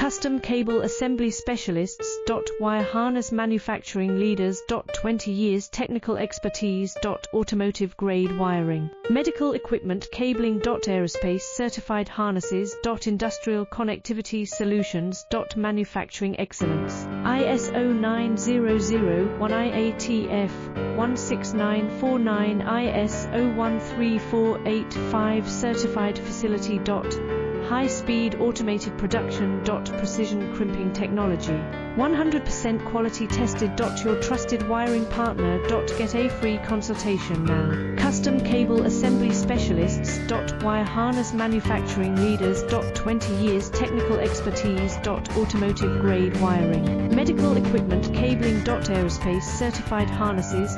Custom Cable Assembly Specialists. Wire Harness Manufacturing Leaders. 20 years Technical Expertise. Automotive Grade Wiring. Medical Equipment Cabling. Aerospace Certified Harnesses. Industrial Connectivity Solutions. Manufacturing Excellence. ISO 9001 IATF 16949 ISO 13485 Certified Facility. High-speed automated production. Precision crimping technology. 100% quality tested. Your trusted wiring partner. Get a free consultation now. Custom Cable Assembly Specialists. Wire Harness Manufacturing Leaders. 20 years Technical Expertise. Automotive Grade Wiring. Medical Equipment Cabling. Aerospace Certified Harnesses.